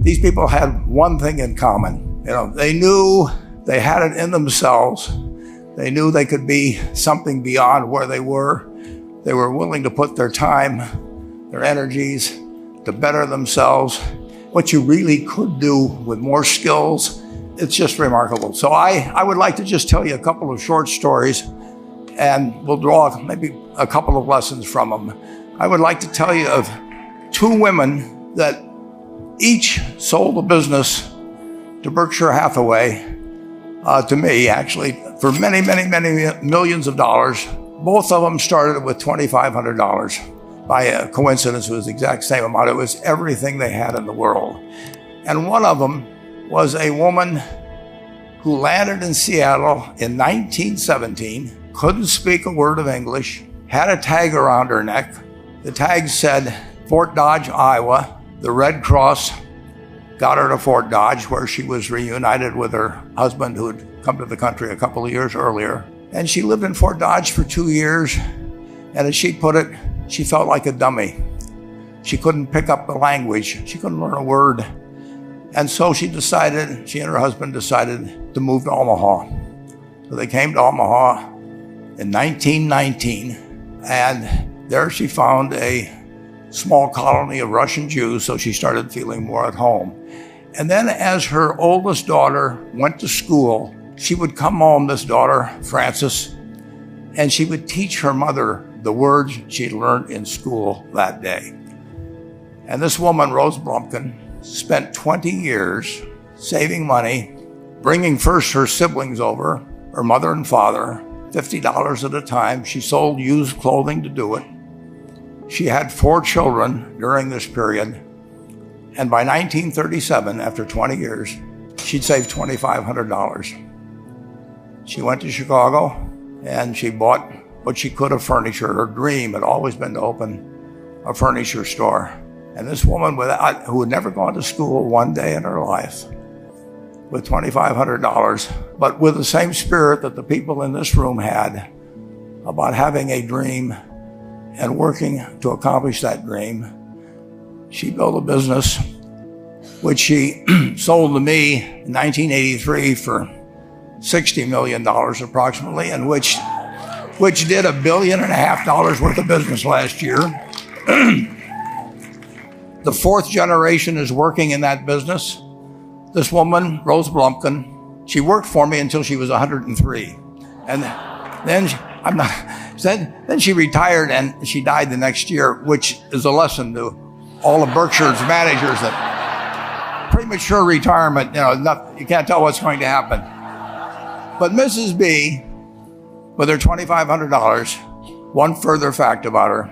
These people had one thing in common. They knew they had it in themselves. They knew they could be something beyond where they were. They were willing to put their time, their energies to better themselves. What you really could do with more skills, it's just remarkable. So I would like to just tell you a couple of short stories, and we'll draw maybe a couple of lessons from them. I would like to tell you of two women that each sold a business to Berkshire Hathaway, to me actually, for many, many, many millions of dollars. Both of them started with $2,500. By a coincidence, it was the exact same amount. It was everything they had in the world. And one of them was a woman who landed in Seattle in 1917, couldn't speak a word of English, had a tag around her neck. The tag said Fort Dodge, Iowa. The Red Cross got her to Fort Dodge, where she was reunited with her husband who had come to the country a couple of years earlier. And she lived in Fort Dodge for 2 years. And as she put it, she felt like a dummy. She couldn't pick up the language. She couldn't learn a word. And so she and her husband decided to move to Omaha. So they came to Omaha in 1919. And there she found a small colony of Russian Jews, so she started feeling more at home. And then as her oldest daughter went to school, she would come home, this daughter, Frances, and she would teach her mother the words she'd learned in school that day. And this woman, Rose Blumkin, spent 20 years saving money, bringing first her siblings over, her mother and father, $50 at a time. She sold used clothing to do it. She had 4 children during this period. And by 1937, after 20 years, she'd saved $2,500. She went to Chicago and she bought what she could of furniture. Her dream had always been to open a furniture store. And this woman who had never gone to school one day in her life, with $2,500, but with the same spirit that the people in this room had about having a dream and working to accomplish that dream, she built a business which she sold to me in 1983 for $60 million approximately, and which did $1.5 billion worth of business last year. The 4th generation is working in that business. This woman, Rose Blumkin, she worked for me until she was 103. And then she retired and she died the next year, which is a lesson to all of Berkshire's managers that premature retirement, you can't tell what's going to happen. But Mrs. B, with her $2,500, one further fact about her,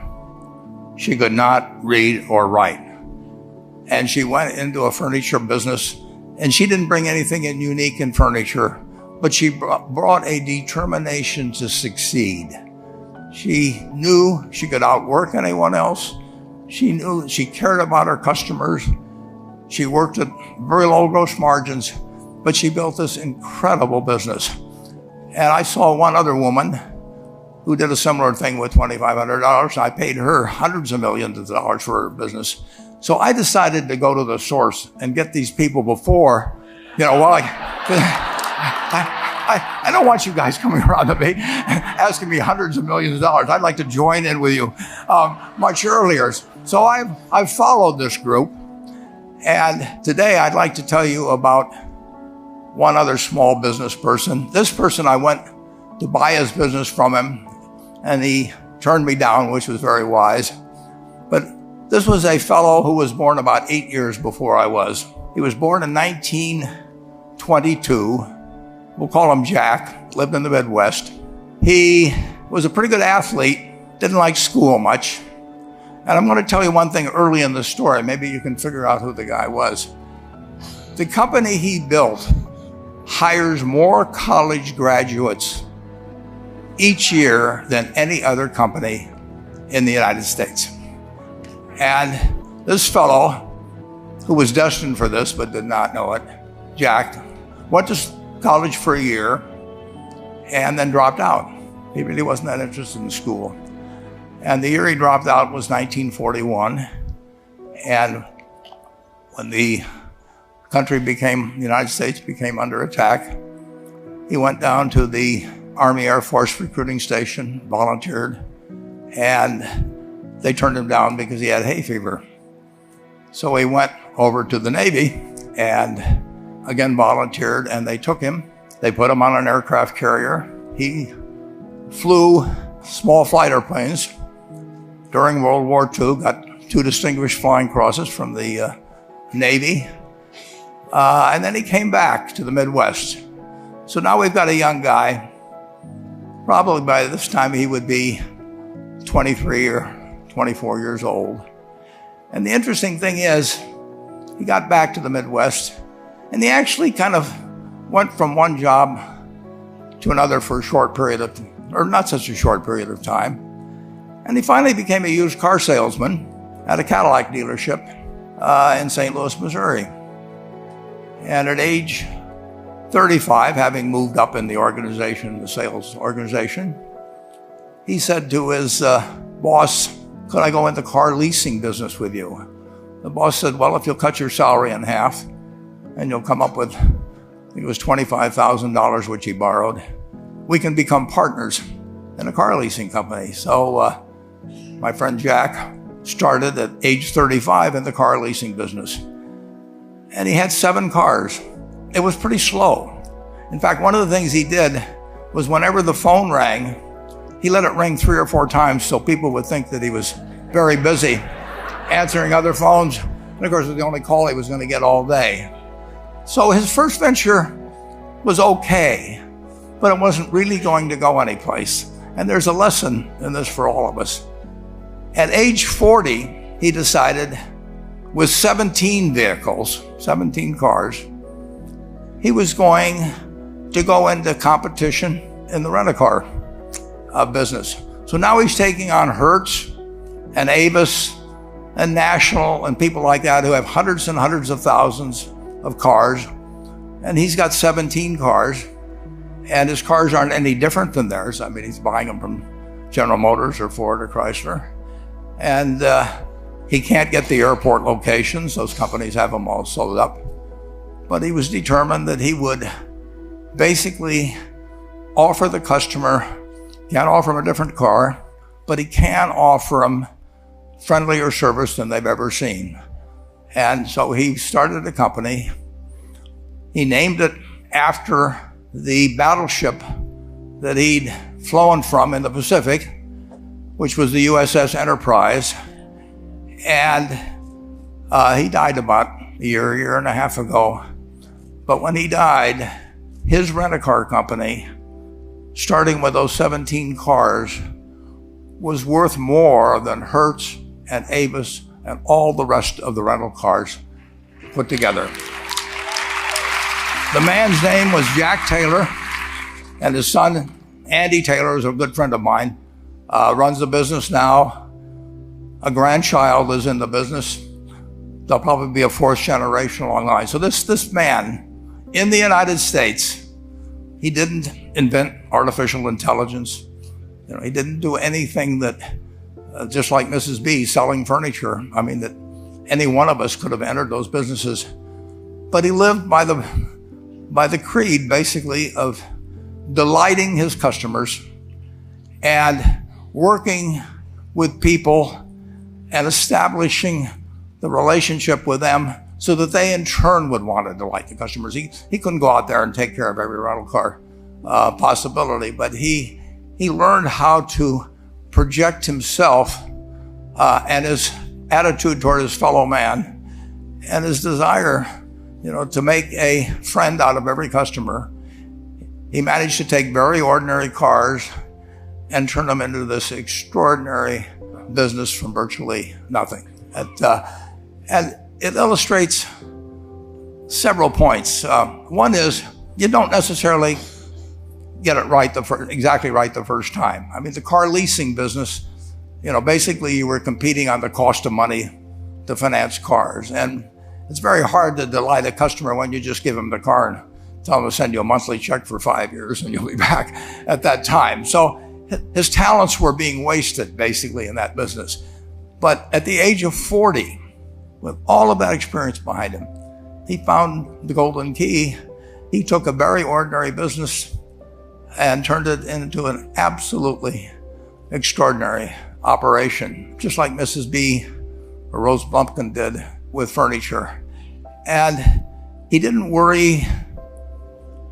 she could not read or write. And she went into a furniture business, and she didn't bring anything unique in furniture, but she brought a determination to succeed. She knew she could outwork anyone else. She knew she cared about her customers. She worked at very low gross margins, but she built this incredible business. And I saw one other woman who did a similar thing with $2,500. I paid her hundreds of millions of dollars for her business. So I decided to go to the source and get these people before, I don't want you guys coming around to me asking me hundreds of millions of dollars. I'd like to join in with you much earlier. So I've followed this group. And today I'd like to tell you about one other small business person. This person, I went to buy his business from him, and he turned me down, which was very wise. But this was a fellow who was born about 8 years before I was. He was born in 1922. We'll call him Jack, lived in the Midwest. He was a pretty good athlete, didn't like school much. And I'm going to tell you one thing early in the story. Maybe you can figure out who the guy was. The company he built hires more college graduates each year than any other company in the United States. And this fellow, who was destined for this but did not know it, Jack, went to college for a year and then dropped out. He really wasn't that interested in school. And the year he dropped out was 1941. And when the the United States became under attack, he went down to the Army Air Force recruiting station, volunteered, and they turned him down because he had hay fever. So he went over to the Navy and again volunteered, and they took him. They put him on an aircraft carrier. He flew small fighter planes during World War II, got 2 distinguished flying crosses from the Navy, and then he came back to the Midwest. So now we've got a young guy. Probably by this time he would be 23 or 24 years old. And the interesting thing is, he got back to the Midwest, and he actually kind of went from one job to another for a short period of, or not such a short period of time. And he finally became a used car salesman at a Cadillac dealership in St. Louis, Missouri. And at age 35, having moved up in the organization, the sales organization, he said to his boss, "Could I go into car leasing business with you?" The boss said, "Well, if you'll cut your salary in half and you'll come up with," I think it was $25,000, which he borrowed, "we can become partners in a car leasing company." So my friend Jack started at age 35 in the car leasing business. And he had 7 cars. It was pretty slow. In fact, one of the things he did was whenever the phone rang, he let it ring 3 or 4 times so people would think that he was very busy answering other phones. And of course, it was the only call he was going to get all day. So his first venture was okay, but it wasn't really going to go anyplace. And there's a lesson in this for all of us. At age 40, he decided, with 17 vehicles, 17 cars, he was going to go into competition in the rent-a-car business. So now he's taking on Hertz and Avis and National and people like that who have hundreds and hundreds of thousands of cars. And he's got 17 cars, and his cars aren't any different than theirs. I mean, he's buying them from General Motors or Ford or Chrysler. And he can't get the airport locations. Those companies have them all sold up. But he was determined that he would basically offer the customer, can't offer him a different car, but he can offer them friendlier service than they've ever seen. And so he started a company. He named it after the battleship that he'd flown from in the Pacific, which was the USS Enterprise. And he died about a year and a half ago. But when he died, his rent-a-car company, starting with those 17 cars, was worth more than Hertz and Avis and all the rest of the rental cars put together. The man's name was Jack Taylor, and his son, Andy Taylor, is a good friend of mine, runs the business now. A grandchild is in the business. There'll probably be a 4th generation along the line. So this man, in the United States, he didn't invent artificial intelligence. You know, he didn't do anything that, just like Mrs. B selling furniture, I mean, that any one of us could have entered those businesses. But he lived by the creed, basically, of delighting his customers and working with people and establishing the relationship with them so that they in turn would want to delight the customers. He couldn't go out there and take care of every rental car possibility, but he learned how to project himself and his attitude toward his fellow man and his desire, to make a friend out of every customer. He managed to take very ordinary cars and turn them into this extraordinary business from virtually nothing. And it illustrates several points. One is, you don't necessarily get it right exactly right the first time. I mean, the car leasing business, basically you were competing on the cost of money to finance cars. And it's very hard to delight a customer when you just give them the car and tell them to send you a monthly check for 5 years and you'll be back at that time. So his talents were being wasted basically in that business. But at the age of 40, with all of that experience behind him, he found the golden key. He took a very ordinary business and turned it into an absolutely extraordinary operation, just like Mrs. B or Rose Blumpkin did with furniture. And he didn't worry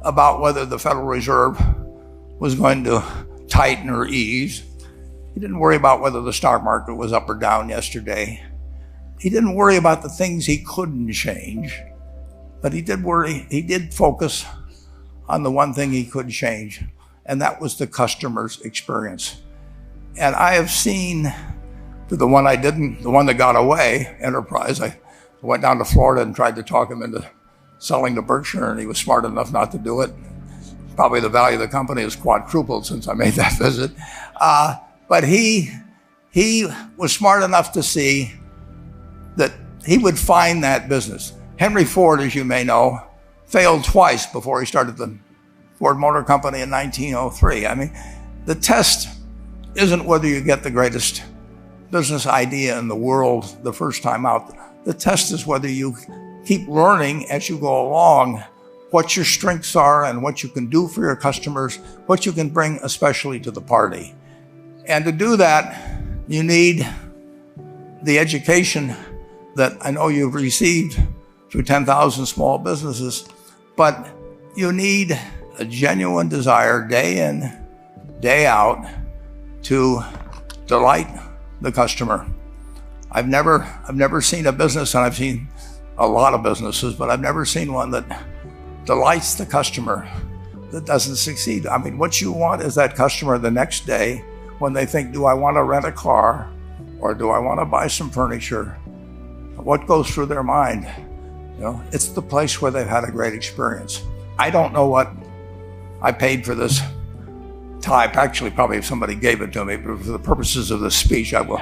about whether the Federal Reserve was going to tighten or ease. He didn't worry about whether the stock market was up or down yesterday. He didn't worry about the things he couldn't change, but he did focus on the one thing he could change, and that was the customer's experience. And I have seen the one that got away, Enterprise. I went down to Florida and tried to talk him into selling to Berkshire, and he was smart enough not to do it. Probably the value of the company has quadrupled since I made that visit. But he was smart enough to see that he would find that business. Henry Ford, as you may know, failed twice before he started the Ford Motor Company in 1903. I mean, the test isn't whether you get the greatest business idea in the world the first time out. The test is whether you keep learning as you go along what your strengths are and what you can do for your customers, what you can bring especially to the party. And to do that, you need the education that I know you've received through 10,000 small businesses, but you need a genuine desire day in, day out to delight the customer. I've never seen a business, and I've seen a lot of businesses, but I've never seen one that delights the customer that doesn't succeed. I mean, what you want is that customer the next day when they think, do I want to rent a car or do I want to buy some furniture? What goes through their mind? You know, it's the place where they've had a great experience. I don't know what I paid for this tie. Actually, probably if somebody gave it to me, but for the purposes of this speech, I will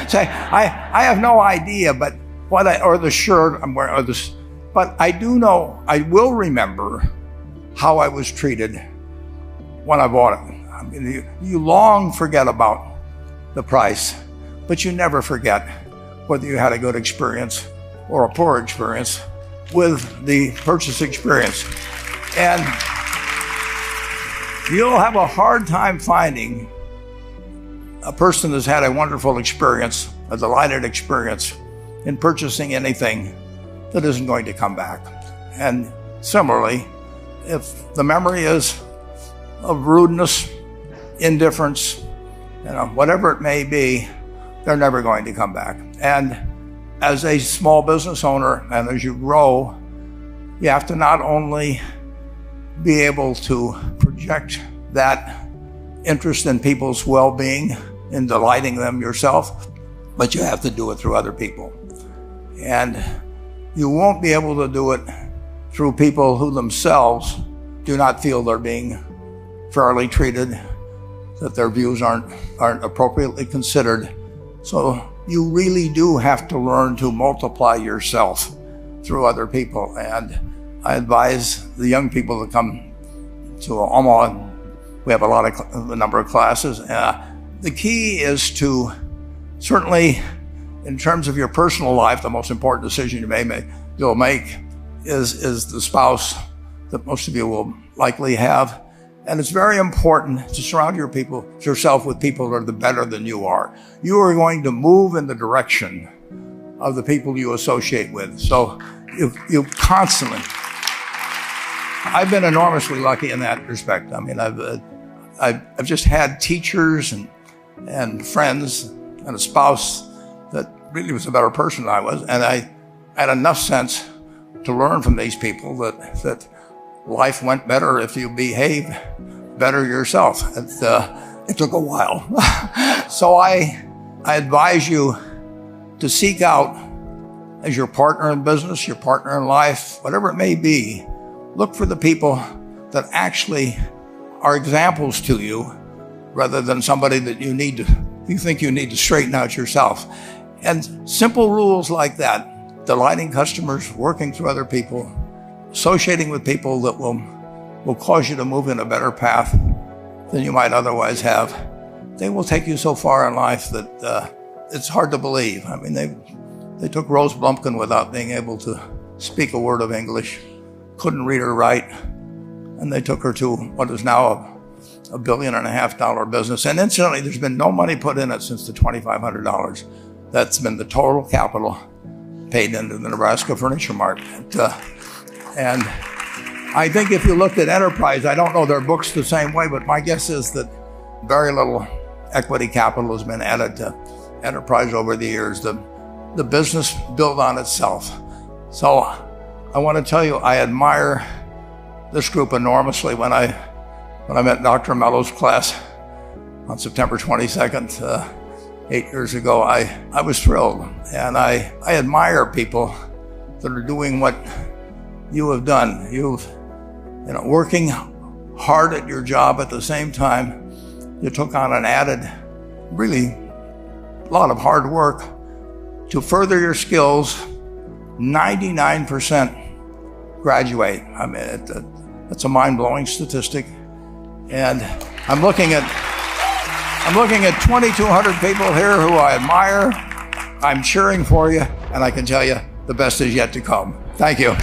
say I have no idea. But or the shirt I'm wearing, or this. But I do know, I will remember how I was treated when I bought it. I mean, you long forget about the price, but you never forget whether you had a good experience or a poor experience with the purchase experience. And you'll have a hard time finding a person that's had a wonderful experience, a delighted experience in purchasing anything that isn't going to come back. And similarly, if the memory is of rudeness, indifference, whatever it may be, they're never going to come back. And as a small business owner, and as you grow, you have to not only be able to project that interest in people's well-being, in delighting them yourself, but you have to do it through other people. And you won't be able to do it through people who themselves do not feel they're being fairly treated, that their views aren't appropriately considered. So you really do have to learn to multiply yourself through other people. And I advise the young people that come to Omaha. We have a number of classes. The key is to, certainly in terms of your personal life, the most important decision you'll make is the spouse that most of you will likely have. And it's very important to surround yourself with people that are better than you are. You are going to move in the direction of the people you associate with. So you constantly, I've been enormously lucky in that respect. I mean, I've just had teachers and friends and a spouse that really was a better person than I was. And I had enough sense to learn from these people that life went better if you behave better yourself. It took a while. So I advise you to seek out, as your partner in business, your partner in life, whatever it may be, look for the people that actually are examples to you rather than somebody that you think you need to straighten out yourself. And simple rules like that, delighting customers, working through other people, associating with people that will cause you to move in a better path than you might otherwise have, they will take you so far in life that it's hard to believe. I mean, they took Rose Blumpkin without being able to speak a word of English, couldn't read or write, and they took her to what is now a $1.5 billion business. And incidentally, there's been no money put in it since the $2,500. That's been the total capital paid into the Nebraska Furniture Mart. And I think if you looked at Enterprise, I don't know their books the same way, but my guess is that very little equity capital has been added to Enterprise over the years. The business built on itself. So I want to tell you, I admire this group enormously. When I met Dr. Mello's class on September 22nd, 8 years ago, I was thrilled. And I admire people that are doing what you have done. You've, working hard at your job at the same time, you took on an added, really, lot of hard work to further your skills. 99% graduate. I mean, that's a mind-blowing statistic. And I'm looking at 2,200 people here who I admire. I'm cheering for you, and I can tell you the best is yet to come. Thank you.